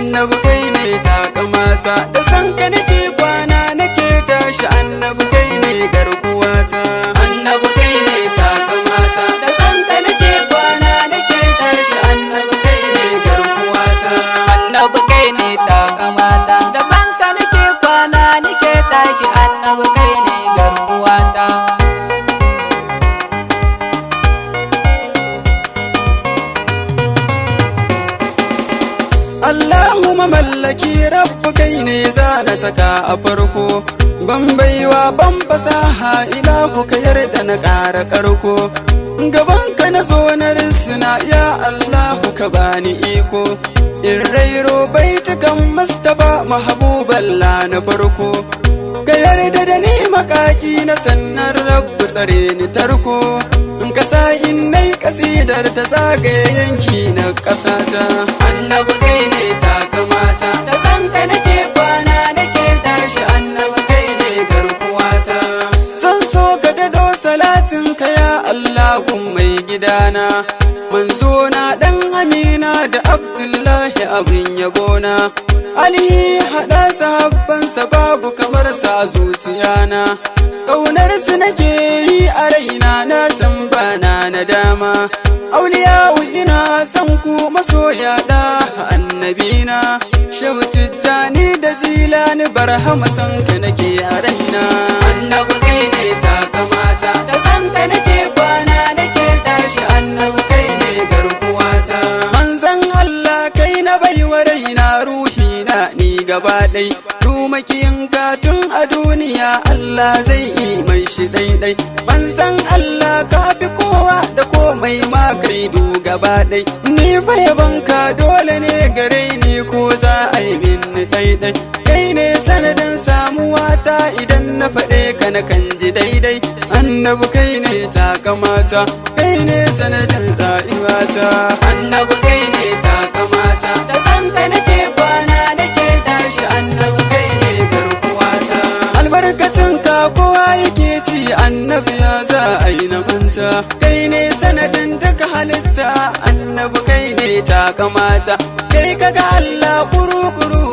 annabi kai ne takamata, da san ka nake kwana nake tashi, annabi kai ne garkuwata. Annabi kai ne takamata, da san ka nake kwana nake tashi, annabi kai ne garkuwata. Annabi kai ne takamata, da san ka nake kwana nake tashi, annabi kai ne garkuwata. Allahumma mallaki rabbu kai ne za na saka a farko, ban baiwa ban fasaha ilahu ka yarda na ƙara ƙarko, gabanka na zo na risina ya Allahu ka bani iko, in rairo baitukan Mustapha mahabuballa na farko, ka yarda da ni makaki na sannan rabbu tsare ni tarko, in kasa in nai kasidar ta zagaye yanki na ƙasata. Annabi kai ne takamata, da san ka nake kwana nake tashi, annabi kai ne garkuwata. Zan so ka dado salatin ka ya Allah gun mai gidana, manzo na dan Amina da Abdullahi abin yabona, Ali haɗa sahabbansa babu kamar sa zuciyana, ƙaunar su nake yi a raina na san bana na dama, auliyawu ina san ku masoya da annabina, shehu tijjani da jilani barhama san ka nake a raina. Annabi kai ne takamata, da san ka nake kwana nake tashi, annabi kai ne garkuwata. Manzan Allah kai na baiwa raina ruhina ni gaba ɗai, makiyin katun a duniya Allah zai yi mai shi daidai. Manzan Allah ka fi kowa da komai ma kai du gaba ɗai, ni fa yabanka dole ne gare ni ko za a yi min daidai. Kai ne sanadin samuwata idan na faɗe ka na kan ji daidai, annabi kai ne takamata, kai ne sanadin rayuwata. Annabi kai ne takamata, da san ka nake kwana nake tashi, annabi kai ne garkuwata. Albarkacin ka kowa yake ci, annabi ya za a yi na manta, kai ne sanadin duka halitta, annabi kai ne takamata, kai kaga Allah kuru-kuru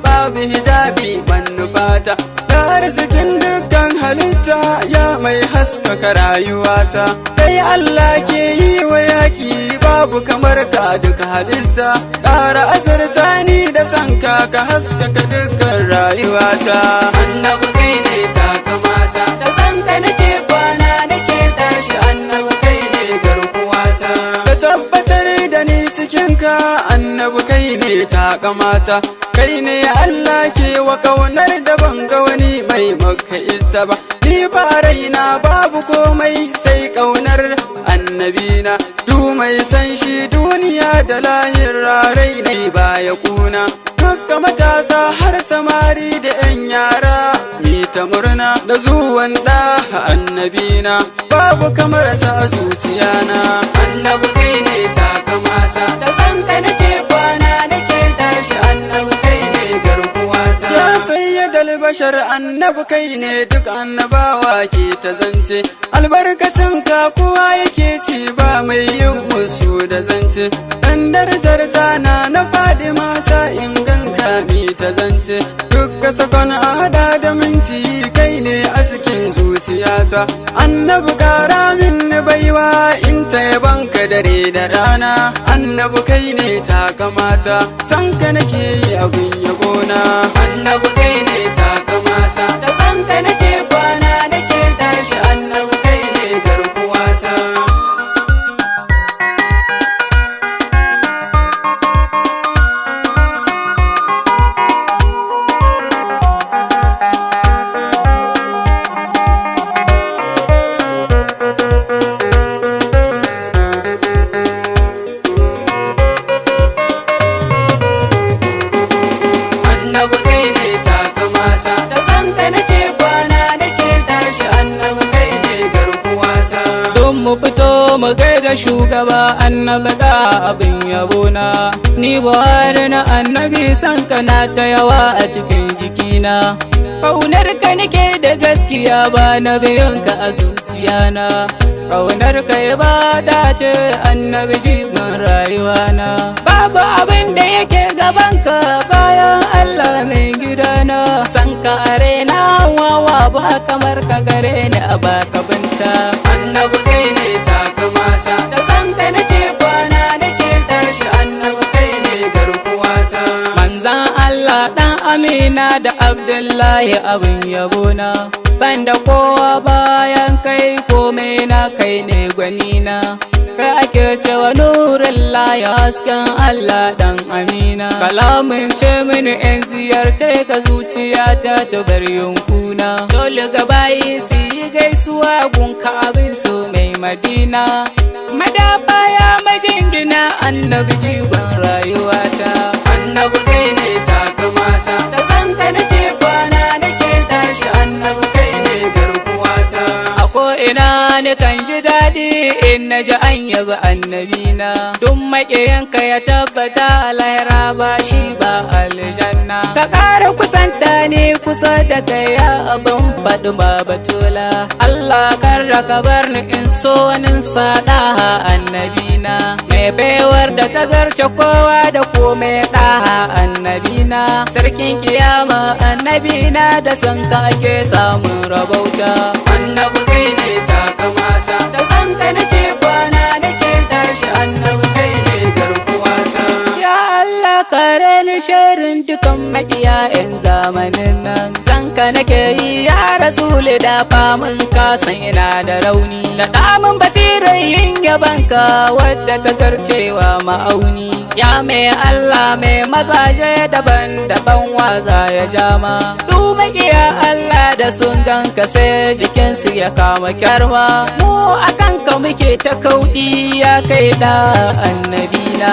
babu hijabi manufata, da arzikin dukkan halitta ya mai haskaka rayuwata, kai Allah ke yi wa yaki babu kamar ka duka halitta, ƙara azurta ni da sanka ka haskaka dukkan rayuwata. Annabi kai ne takamata, da sanka nake kwana nake tashi, annabi kai ne garkuwata. Ka tabbatar da ni cikinka, annabi kai ne takamata, kai ne Allah ke wa kaunar da ban ga wani mai maka ita ba, ni ba raina babu komai sai kaunar annabina, du mai san shi duniya da lahira rai ne baya kuna, dukka matasa har samari da 'yan yara mi ta murna da zuwan da annabina, babu kamar sa zuciyana. Annabi kai ne takamata, da san ka nake kwana nake tashi, annabi kai ne garkuwata. Ya sayyadal bashar annabi kai ne duk annabawa ke ta zance, albarkacin ka kowa yake ci ba mai yin musu da zance, dan darajar tana na Fadima sa inganka mi ta zance, duk sakon a hada da minti kai ne a cikin zuciyata, annabi kara min baiwa in ta yabanka dare da rana, annabi kai ne takamata, san ka nake yi abin yabona. Annabi kai ne takamata, da san ka nake kwana nake tashi, annabi kai ne garkuwata. Annabi kai ne takamata, da san ka nake kwana nake tashi, annabi kai ne garkuwata. Don mu fito mu gaida shugaba annabi da abin yabona, ni buhari na annabi san ka na ta yawa a cikin jikina, ƙaunar ka nake da gaskiya ba na biyun ka a zuciyana, ƙaunar ka ibada ce annabi jigon rayuwana, babu abin da yake gaban ka ba ba kamar ka gare ni a baka binta. Annabi kai ne takamata, da san ka nake kwana nake tashi, annabi kai ne garkuwata. Manzan Allah ɗan Amina da Abdullahi abin yabona, banda kowa bayan kai komai na kai ne gwanina. Kai ake cewa nurin layi hasken Allah ɗan Amina. Kalamin ce mini in ziyarce ka zuciyata ta bar yunkuna. Dole gabayi su yi gaisuwa gunka abin so mai Madina. Madafa ya majingina annabi jigon rayuwata. Annabi kai ne takamata, da san ka nake kwana nake tashi, annabi kai ne garkuwata. A ko'ina ni kan ji daɗi in na ji an yabi annabina. Duk maƙiyanka ya tabbata a lahira ba shi ba aljanna. Ka ƙara kusanta ni kusa da kai ya abin faɗi ba batula. Allah kar da ka bar ni in so wani saɗaha annabina. Mai baiwar da ta zarce kowa da komai ɗaha annabina. Sarkin kiyama annabina da son ka ake samun rabauta. Annabi kai ne takamata, da san ka nake kwana nake tashi, annabi kai ne garkuwata. Ya Allah kare ni shirin dukan maƙiya 'yan zamanin nan. Zanka nake yi ya Rasulu da famin ka san ina da rauni. Da damun basirar yin yabanka wadda ta zarcewa ma'auni. Ya mai Allah mai mazaje daban-daban waza ya jama. Du maƙiya Allah da sun ganka sai jikinsu ya kama kyarma. Mu akan ka muke ta kauɗi ya kai da annabina.